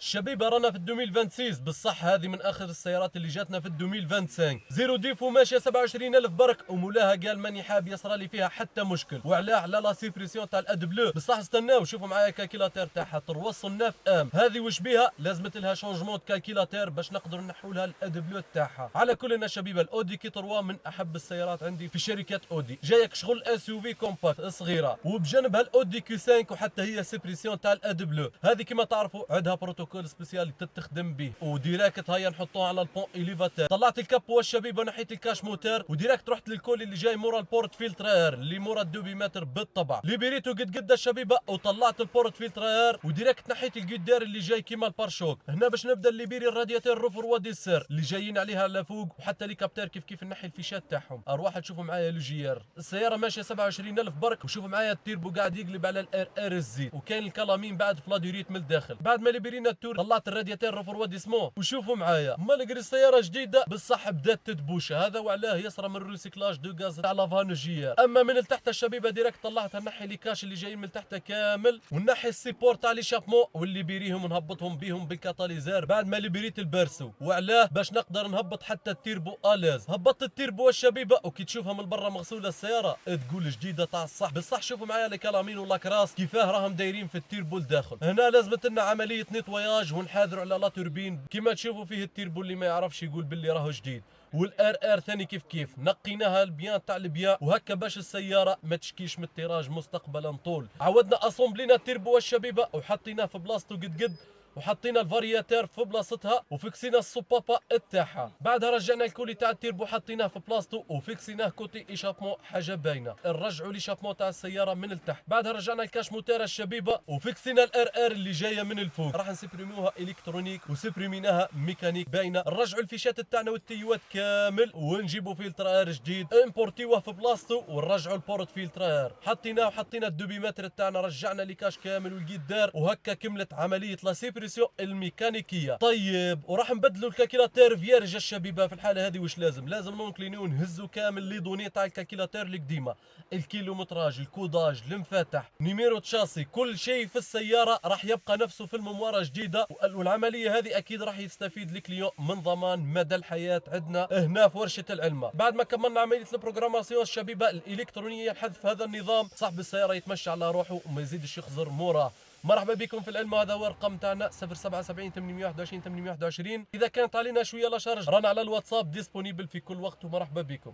الشبيبه رانا في 2026 بالصح. هذه من اخر السيارات اللي جاتنا في 2025. زيرو ديفو ماشيه 27000 برك، ومولاها قال ماني حاب يصرى لي فيها حتى مشكل، وعلاه على لا سيبريسيون تاع الاد بلو. بصح استناو شوفوا معايا الكالكيلاتير تاعها تروصل 9 ام. هذه وش بيها؟ لازمت لها شونجمون كالكيلاتير باش نقدر نحو لها الاد بلو تاعها. على كل الشبيبه الاودي كي 3 من احب السيارات عندي في شركه اودي. جايك شغل اس يو في كومباكت صغيره، وبجنبها الاودي كيو 5 وحتى هي سيبريسيون تاع الاد بلو. هذه كما تعرفوا عندها بروتوكول سبيسيال تخدم به، وديراكت هيا نحطوها على البون اليفاتور. طلعت الكاب والشبيبه ونحيت الكاش موتور، وديراكت رحت للكول اللي جاي مورا البورت فلتر اير اللي مورا الدوبيمتر بالطبع. ليبريتو قد الشبيبه وطلعت البورت فلتر اير، وديراكت نحيت الجدار اللي جاي كيما البارشوك. هنا باش نبدا الليبيري الرادياتير روفر ودي السير اللي جايين عليها على فوق، وحتى لي كابتر كيف نحي الفيشات تاعهم. اروح تشوفوا معايا لو جي ار. السياره ماشيه 27000 برك، وشوفوا معايا التيربو قاعد يقلب على الار ار الزيت، وكاين الكلامين بعد فلاديريت من الداخل. بعد ما ليبرينا التور طلعت الرادياتير روفر ودي سمو، وشوفوا معايا مالغري السياره جديده بالصح بدات تدبوشه. هذا وعلاه يصرى من الريسيكلاج دو غاز تاع لافان جي ار. اما من لتحت الشبيبه ديريكت طلعتها نحي لي كاش اللي جايين من تحت كامل، ونحي السيبور تاع لي شابمون واللي بيريهم ونهبطهم بيهم بالكاتاليزار بعد ما ليبريت البرسو. وعلاه باش نقدر نهبط حتى التيربو الاز. هبطت التيربو والشبيبه، وكي تشوفها من برا مغسوله السياره تقول جديده تاع الصح. بالصح شوفوا معايا الكلامين ولاكراس كيفاه راهم دايرين في التيربو لداخل. هنا لازمت لنا عمليه نيتواياج ونحاذروا على لا توربين كيما تشوفوا فيه التيربو اللي ما يعرفش يقول باللي راهو جديد. والار ار ثاني كيف نقيناها البيان تاع البيان، وهكا باش السياره ما تشكيش من التيراج مستقبلا طول. عودنا اصومبلينا التيربو والشبيبه وحطيناه في بلاصتو قد وحطينا الفارياتير في بلاصتها، وفكسينا السوبابا تاعها. بعدها رجعنا الكولي تاع التيربو حطيناه في بلاصتو وفكسيناه كوتي ايشابمون حاجه باينه. نرجعوا ليشابمون تاع السياره من التحت. بعدها رجعنا الكاش موتور الشبيبه وفكسينا الار ار اللي جايه من الفوق. راح نسبريموها الكترونيك وسبريميناها ميكانيك باينه. نرجعوا الفيشات تاعنا والتيوات كامل ونجيبوا فلتر اير جديد امبورتيوه في بلاصتو، ونرجعوا البورت فلتر اير حطيناه وحطينا الدوبيمتر تاعنا. رجعنا ليكاش كامل والقدار، وهكا كملت عمليه لا سيبريسيون الميكانيكيه. طيب وراح نبدلوا الكالكيلاتير فيرج الشبيبه. في الحاله هذه وش لازم نونكلينيو نهزوا كامل لي دوني تاع الكالكيلاتير القديمه، الكيلومتراج، الكوداج، المفاتح، نيميرو تشاسي، كل شيء في السياره راح يبقى نفسه في المموره جديده. والعمليه هذه اكيد راح يستفيد الكليون من ضمان مدى الحياه عندنا هنا في ورشه العلمه. بعد ما كملنا عمليه البروغراماسيون الشبيبه الالكترونيه حذف هذا النظام، صاحب السياره يتمشى على روحه وما يزيدش يخزر موراه. مرحبا بكم في العلم. هذا هو الرقم تاعنا 077 821 821. اذا كانت علينا شويه لا شارج رانا على الواتساب ديسبونيبل في كل وقت، ومرحبا بكم.